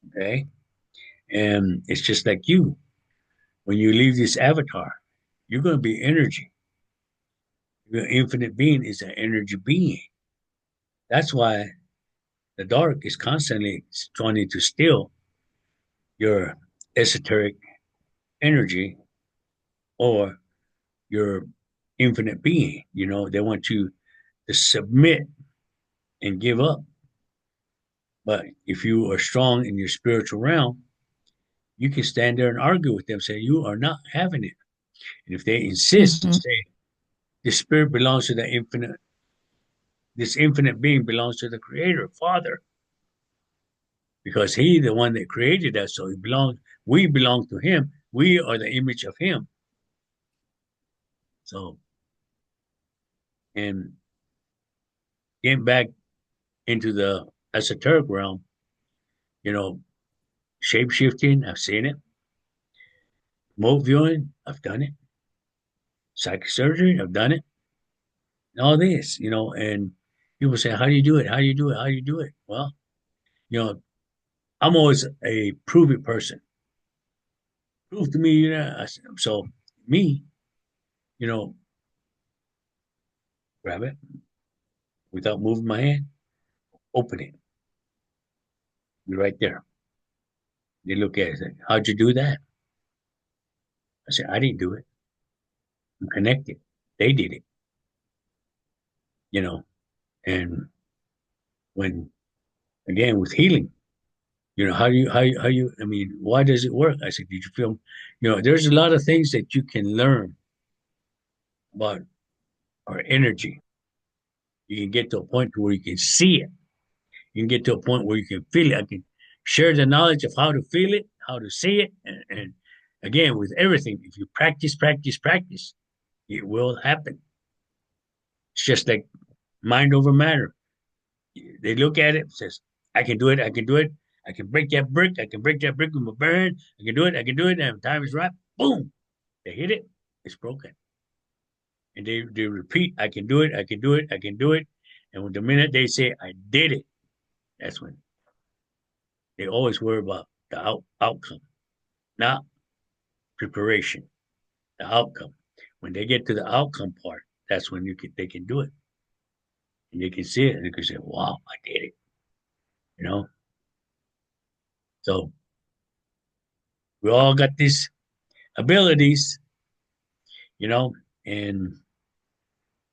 okay. And it's just like you. When you leave this avatar, you're going to be energy. Your infinite being is an energy being. That's why the dark is constantly trying to steal your esoteric energy or your infinite being. They want you to submit and give up. But if you are strong in your spiritual realm, you can stand there and argue with them, say, you are not having it. And if they insist to Hmm. say, the spirit belongs to the infinite, this infinite being belongs to the creator, Father, because he, the one that created us, so we belong to him. We are the image of him. So, and getting back into the esoteric realm, you know, shape shifting, I've seen it. Remote viewing, I've done it. Psychic surgery, I've done it. All this, and people say, how do you do it? How do you do it? How do you do it? Well, you know, I'm always a prove it person. Prove to me, so me, you know, grab it without moving my hand, open it. You're right there. They look at it, say, how'd you do that? I said, I didn't do it. I'm connected. They did it, you know. And when again with healing, how you I mean, why does it work? I said, did you feel, there's a lot of things that you can learn about our energy. You can get to a point where you can see it. You can get to a point where you can feel it. I can share the knowledge of how to feel it, how to see it, and again with everything. If you practice, practice, practice, it will happen. It's just like mind over matter. They look at it, says, I can do it, I can do it, I can break that brick, I can break that brick with my bare hand, I can do it, I can do it, and when time is right, boom, they hit it, it's broken. And they repeat, I can do it, I can do it, I can do it. And when the minute they say I did it, that's when they always worry about the outcome. not preparation, the outcome. When they get to the outcome part, that's when they can do it. And they can see it and they can say, wow, I did it. You know? So we all got these abilities, you know, and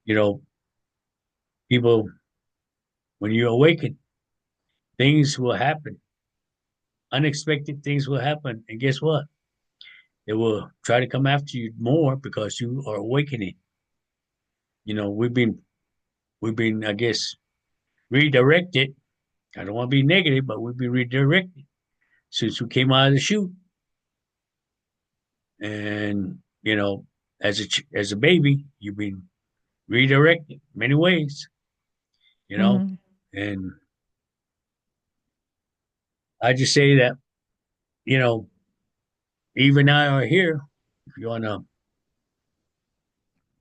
you know, people when you awaken, things will happen. Unexpected things will happen. And guess what? They will try to come after you more because you are awakening. You know, we've been, I guess, redirected. I don't want to be negative, but we've been redirected since we came out of the chute. And you know, as a baby, you've been redirected many ways. You know, Hmm. and I just say that you know, Eve and I are here. If you want to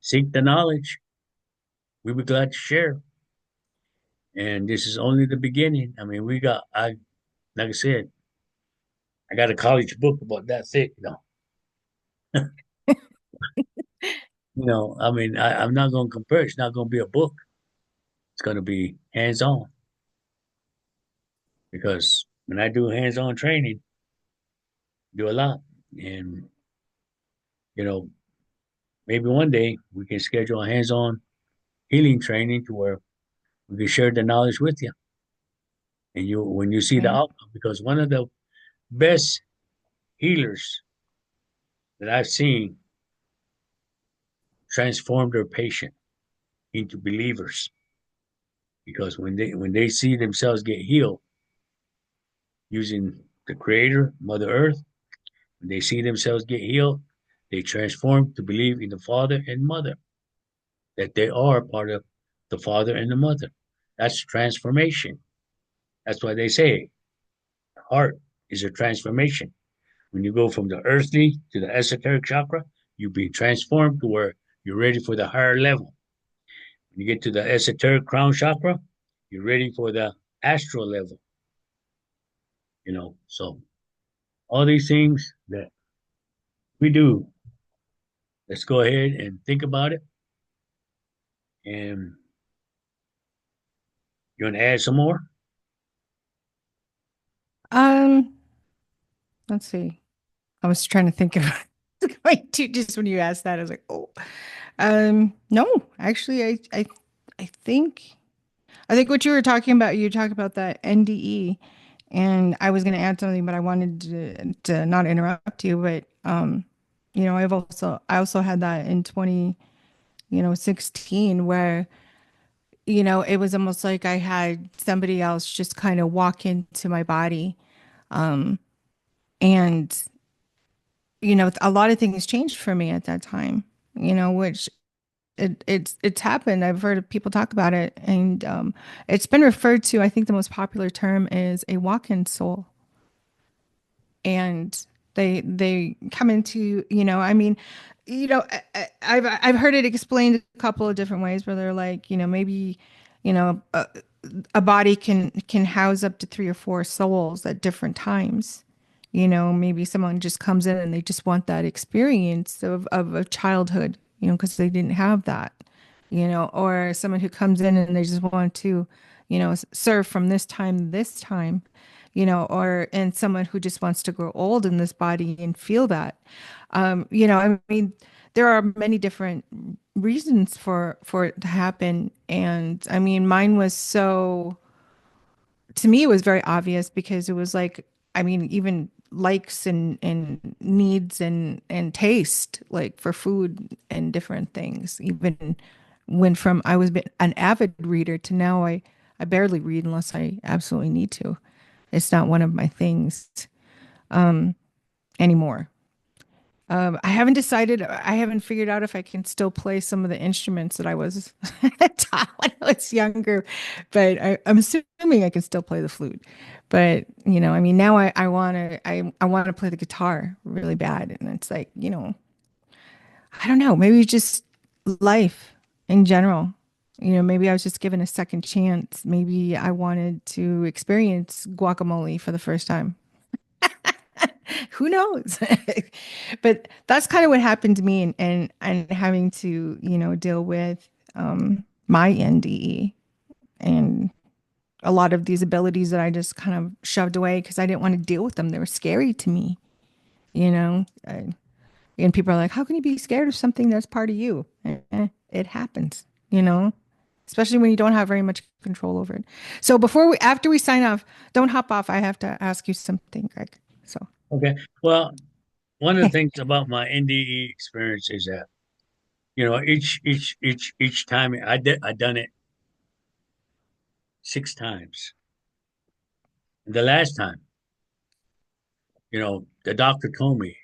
seek the knowledge, we'd be glad to share. And this is only the beginning. I mean, like I said, I got a college book about that thick. I mean, I'm not going to compare. It's not going to be a book. It's going to be hands on because when I do hands on training, I do a lot. And, you know, maybe one day we can schedule a hands on healing training to where we can share the knowledge with you. And when you see the Okay. outcome, because one of the best healers that I've seen transform their patient into believers. Because when they see themselves get healed using the Creator, Mother Earth, when they see themselves get healed, they transform to believe in the Father and Mother, that they are part of the Father and the Mother. That's transformation. That's why they say heart is a transformation. When you go from the earthly to the esoteric chakra, you be transformed to where you're ready for the higher level. When you get to the esoteric crown chakra, you're ready for the astral level, you know. So all these things that we do, let's go ahead and think about it. And you want to add some more? Um, let's see. I was trying to think of going to just when you asked that, I was like, oh, no, actually, I think what you were talking about, you talked about that NDE, and I was going to add something, but I wanted to not interrupt you, but I also had that in 16 where, it was almost like I had somebody else just kind of walk into my body. And a lot of things changed for me at that time, which it's happened. I've heard of people talk about it, and it's been referred to. I think the most popular term is a walk-in soul, and they come into, I mean, I've heard it explained a couple of different ways where they're like, maybe, a body can house up to three or four souls at different times. Maybe someone just comes in and they just want that experience of a childhood, because they didn't have that, or someone who comes in and they just want to, serve from this time to this time, and someone who just wants to grow old in this body and feel that. I mean, there are many different reasons for it to happen. And I mean, mine was so, to me, it was very obvious because it was like, I mean, even likes and needs and taste, like for food and different things, even went from I was an avid reader to now I barely read unless I absolutely need to. It's not one of my things anymore. I haven't decided. I haven't figured out if I can still play some of the instruments that I was taught when I was younger, but I'm assuming I can still play the flute. But I mean, now I want to play the guitar really bad, and it's like, I don't know, maybe just life in general. Maybe I was just given a second chance. Maybe I wanted to experience guacamole for the first time. Who knows? But that's kind of what happened to me and having to, deal with my NDE and a lot of these abilities that I just kind of shoved away because I didn't want to deal with them. They were scary to me, you know. And people are like, "How can you be scared of something that's part of you?" It happens, especially when you don't have very much control over it. So after we sign off, don't hop off. I have to ask you something, Greg. So, Okay. Well, one of the okay. things about my NDE experience is that, each time I done it 6 times. The last time, the doctor told me,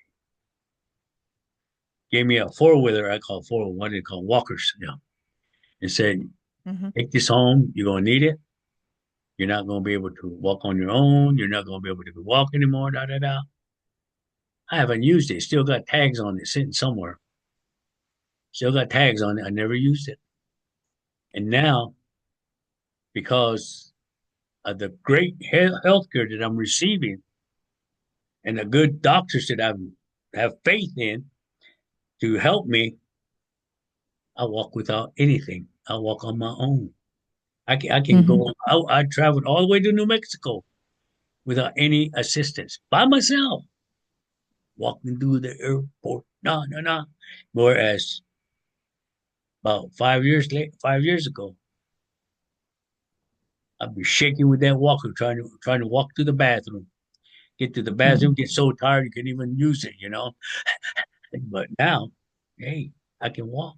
gave me a four-wheeler, I call what they call walkers, and said, Hmm. take this home, you're gonna need it. You're not gonna be able to walk on your own, you're not gonna be able to walk anymore, da da da. I haven't used it, still got tags on it sitting somewhere. Still got tags on it. I never used it. And now, because of the great health care that I'm receiving and the good doctors that I have faith in to help me, I walk without anything. I walk on my own. I can Hmm. go. I traveled all the way to New Mexico without any assistance by myself, walking through the airport. No, no, no. Whereas about 5 years ago, I'd be shaking with that walker, trying to walk to the bathroom. Get to the bathroom, Hmm. get so tired you can even use it. But now, hey, I can walk.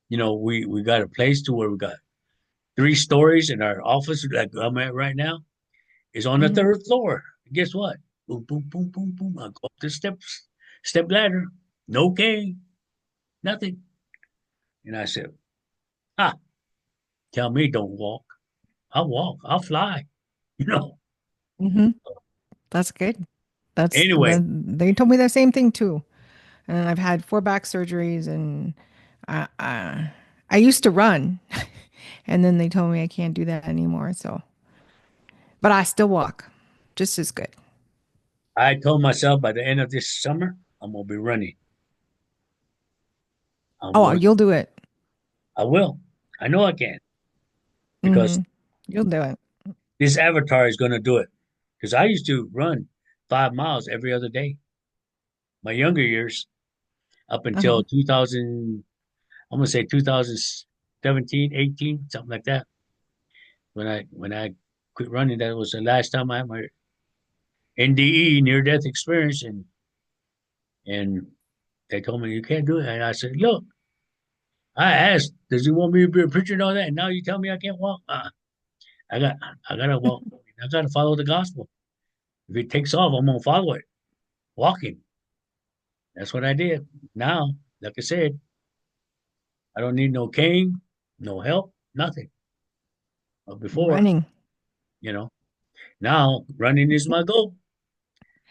We got a place to where we got 3 stories, and our office that I'm at right now is on the Hmm. third floor. Guess what? Boom, boom, boom, boom, boom. I go up the steps, step ladder, no cane, nothing. And I said, ah, tell me don't walk. I'll walk. I'll fly. You know. Hmm. That's good. Anyway, They told me the same thing too. And I've had 4 back surgeries, and I, I, I used to run, and then they told me I can't do that anymore. So, but I still walk, just as good. I told myself by the end of this summer, I'm gonna be running. I'm Oh, going. you'll do it. I will. I know I can because Hmm. You'll do it. this avatar is gonna do it. Because I used to run 5 miles every other day. My younger years, up Uh-huh. until 2000, I'm gonna say 2017, 18, something like that. When I quit running, that was the last time I had my NDE, near death experience, and they told me you can't do it. And I said, look, I asked, does he want me to be a preacher and all that? And now you tell me I can't walk. I got I gotta walk. I gotta follow the gospel. If it takes off, I'm gonna follow it. Walking. That's what I did. Now, like I said, I don't need no cane, no help, nothing. But before, Running. you know, now running is my goal.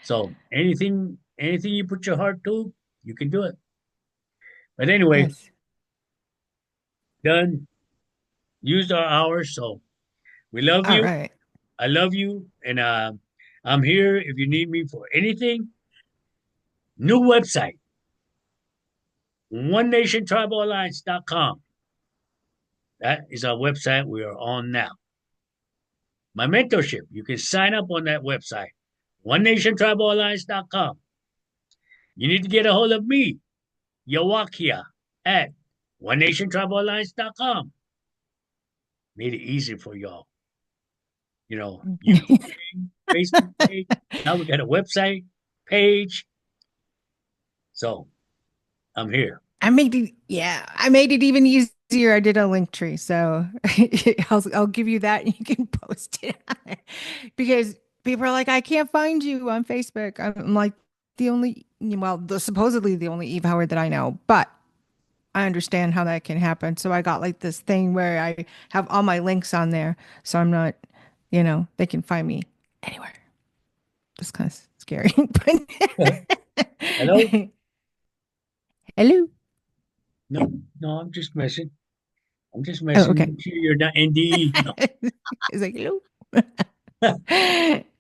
So anything you put your heart to, you can do it. But anyway, Yes. done. Used our hours. So we love All you. right. I love you, and I'm here if you need me for anything. New website, onenationtribalalliance.com. That is our website we are on now. My mentorship, you can sign up on that website, onenationtribalalliance.com. You need to get a hold of me, Yawakia, at onenationtribalalliance.com. Made it easy for y'all. YouTube page, Facebook page. Now we got a website page. So I'm here. I made it even easier. I did a link tree, so I'll give you that and you can post it on there. Because people are like, I can't find you on Facebook. I'm like supposedly the only Eve Howard that I know, but I understand how that can happen. So I got like this thing where I have all my links on there, so I'm not, they can find me anywhere. That's kind of scary, but Hello? hello. No, no, I'm just messing. I'm just Oh, messing. okay. Make sure you're not NDE. No. It's like hello.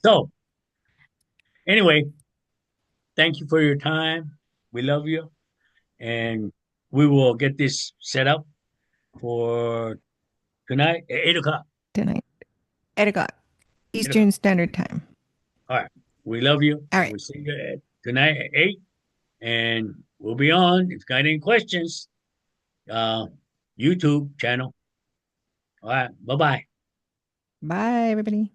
So anyway, Thank you for your time. We love you. And we will get this set up for tonight at 8 o'clock. Tonight, 8 o'clock 8 o'clock. Eastern Standard Time. All right. We love you. All right. We'll see you tonight at 8. And we'll be on. If you got any questions, uh, YouTube channel. All right. Bye bye. Bye, everybody.